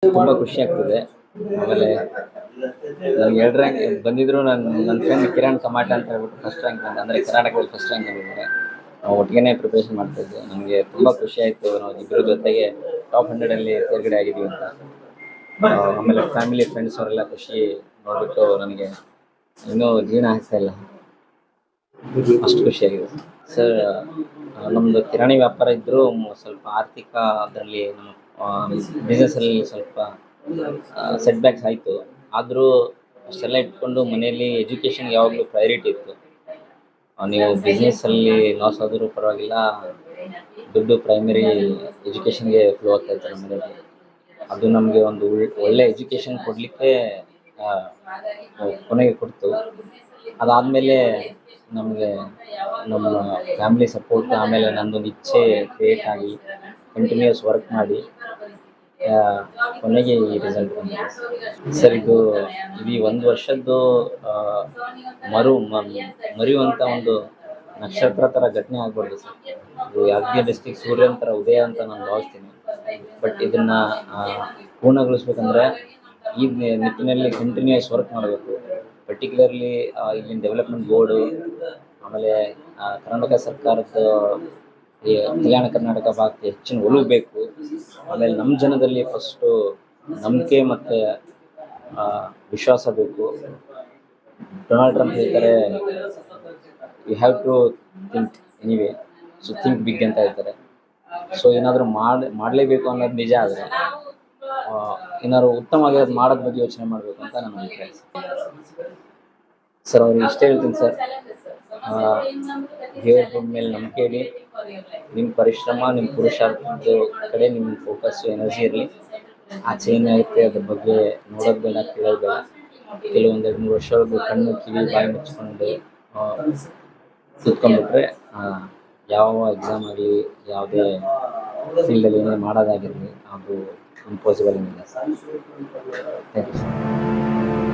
ತುಂಬ ಖುಷಿ ಆಗ್ತಿದೆ. ಆಮೇಲೆ ನನಗೆ 2 ರ್ಯಾಂಕ್ ಬಂದಿದ್ರು. ನನ್ನ ಫ್ರೆಂಡ್ ಕಿರಣ್ ಕಮಾಟ ಅಂತ ಹೇಳ್ಬಿಟ್ಟು ಫಸ್ಟ್ ರ್ಯಾಂಕ್ ಬಂದ, ಅಂದರೆ ಕರ್ನಾಟಕದಲ್ಲಿ ಫಸ್ಟ್ ರ್ಯಾಂಕ್ ಬಂದಿದ್ದಾರೆ. ನಾವು ಒಟ್ಟಿಗೆ ಪ್ರಿಪ್ರೇಷನ್ ಮಾಡ್ತಾಯಿದ್ವಿ. ನನಗೆ ತುಂಬ ಖುಷಿ ಆಯಿತು, ನಾವು ಇಬ್ಬರು ಜೊತೆಗೆ ಟಾಪ್ 100 ತೇರ್ಗಡೆ ಆಗಿದ್ದೀವಿ ಅಂತ. ಆಮೇಲೆ ಫ್ಯಾಮಿಲಿ ಫ್ರೆಂಡ್ಸ್ ಅವರೆಲ್ಲ ಖುಷಿ ನೋಡ್ಬಿಟ್ಟು ನನಗೆ ಇನ್ನೂ ಜೀವನ ಆಗ್ತಾ ಇಲ್ಲ, ಅಷ್ಟು ಖುಷಿಯಾಗಿದೆ ಸರ್. ನಮ್ಮದು ಕಿರಾಣಿ ವ್ಯಾಪಾರ ಇದ್ದರೂ ಸ್ವಲ್ಪ ಆರ್ಥಿಕ ಅದರಲ್ಲಿ ಬಿಸ್ನೆಸ್ಸಲ್ಲಿ ಸ್ವಲ್ಪ ಸೆಟ್ ಬ್ಯಾಕ್ಸ್ ಆಯಿತು. ಆದರೂ ಅಷ್ಟೆಲ್ಲ ಇಟ್ಕೊಂಡು ಮನೆಯಲ್ಲಿ ಎಜುಕೇಷನ್ಗೆ ಯಾವಾಗಲೂ ಪ್ರಯಾರಿಟಿ ಇತ್ತು. ನೀವು ಬಿಸ್ನೆಸ್ಸಲ್ಲಿ ಲಾಸ್ ಆದರೂ ಪರವಾಗಿಲ್ಲ, ದುಡ್ಡು ಪ್ರೈಮರಿ ಎಜುಕೇಷನ್ಗೆ ಫ್ಲೋ ಆಗ್ತಾಯಿತ್ತು ನಮ್ಮ ಮನೆಯಲ್ಲಿ. ಅದು ನಮಗೆ ಒಂದು ಒಳ್ಳೆ ಎಜುಕೇಷನ್ ಕೊಡಲಿಕ್ಕೆ ಕೊನೆಗೆ ಕೊಡ್ತು. ಅದಾದಮೇಲೆ ನಮಗೆ ನಮ್ಮ ಫ್ಯಾಮಿಲಿ ಸಪೋರ್ಟ್, ಆಮೇಲೆ ನನ್ನದೊಂದು ಇಚ್ಛೆ ಕ್ರಿಯೇಟ್ ಆಗಿ ಕಂಟಿನ್ಯೂಯಸ್ ವರ್ಕ್ ಮಾಡಿ ಕೊನೆಗೆ ಈ ರಿಸಲ್ಟ್ ಬಂದಿದೆ ಸರ್. ಇದು ಈ 1 ವರ್ಷದ್ದು ಮರೆಯುವಂಥ ಒಂದು ನಕ್ಷತ್ರ ಥರ ಘಟನೆ ಆಗ್ಬಾರ್ದು ಸರ್. ಇದು ಯಾದಗಿರಿ ಡಿಸ್ಟಿಕ್ ಸೂರ್ಯನ ಥರ ಉದಯ ಅಂತ ನಾನು ಭಾವಿಸ್ತೀನಿ. ಬಟ್ ಇದನ್ನು ಪೂರ್ಣಗೊಳಿಸ್ಬೇಕಂದ್ರೆ ಈ ನಿಟ್ಟಿನಲ್ಲಿ ಕಂಟಿನ್ಯೂಯಸ್ ವರ್ಕ್ ಮಾಡಬೇಕು. ಪರ್ಟಿಕ್ಯುಲರ್ಲಿ ಇಲ್ಲಿನ ಡೆವಲಪ್ಮೆಂಟ್ ಬೋರ್ಡು, ಆಮೇಲೆ ಕರ್ನಾಟಕ ಸರ್ಕಾರದ ಈ ಕಲ್ಯಾಣ ಕರ್ನಾಟಕ ಭಾಗಕ್ಕೆ ಹೆಚ್ಚಿನ ಒಲವು ಬೇಕು. ಆಮೇಲೆ ನಮ್ಮ ಜನದಲ್ಲಿ ಫಸ್ಟು ನಂಬಿಕೆ ಮತ್ತು ವಿಶ್ವಾಸ ಬೇಕು. ಡೊನಾಲ್ಡ್ ಟ್ರಂಪ್ ಹೇಳ್ತಾರೆ, you have to think anyway, so think big ಅಂತ ಹೇಳ್ತಾರೆ. ಸೊ ಏನಾದರೂ ಮಾಡಲೇಬೇಕು ಅನ್ನೋದು ನಿಜ. ಆದರೆ ಏನಾದ್ರು ಉತ್ತಮವಾಗಿ ಮಾಡೋದ್ರ ಬಗ್ಗೆ ಯೋಚನೆ ಮಾಡಬೇಕು ಅಂತ ನನ್ನ ಅಭಿಪ್ರಾಯ ಸರ್. ಅವ್ರಿಗೆ ಇಷ್ಟೇ ಹೇಳ್ತೀನಿ ಸರ್, ದೇವ್ರ ಮೇಲೆ ನಂಬಿಕೆ ಇಡಿ, ನಿಮ್ಮ ಪರಿಶ್ರಮ, ನಿಮ್ಮ ಪುರುಷಾರ್ಥದ ಕಡೆ ನಿಮ್ಮ ಫೋಕಸ್ಸು, ಎನರ್ಜಿ ಇರಲಿ. ಆಚೆ ಏನಾಗುತ್ತೆ ಅದ್ರ ಬಗ್ಗೆ ನೋಡೋದು ಬೇಡ, ಕೇಳೋದು ಬೇಡ. ಕೆಲವೊಂದು 2-3 ವರ್ಷವರೆಗೂ ಕಣ್ಣು ಕಿವಿ ಬಾಯಿ ಮುಚ್ಕೊಂಡು ಕೂತ್ಕೊಂಡ್ಬಿಟ್ರೆ ಯಾವ ಎಕ್ಸಾಮ್ ಆಗಲಿ, ಯಾವುದೇ ಫೀಲ್ಡಲ್ಲಿ ಏನೇ ಮಾಡೋದಾಗಿರಲಿ, ಅದು ಇಂಪಾಸಿಬಲ್ ಏನಿಲ್ಲ ಸರ್. Thank you sir.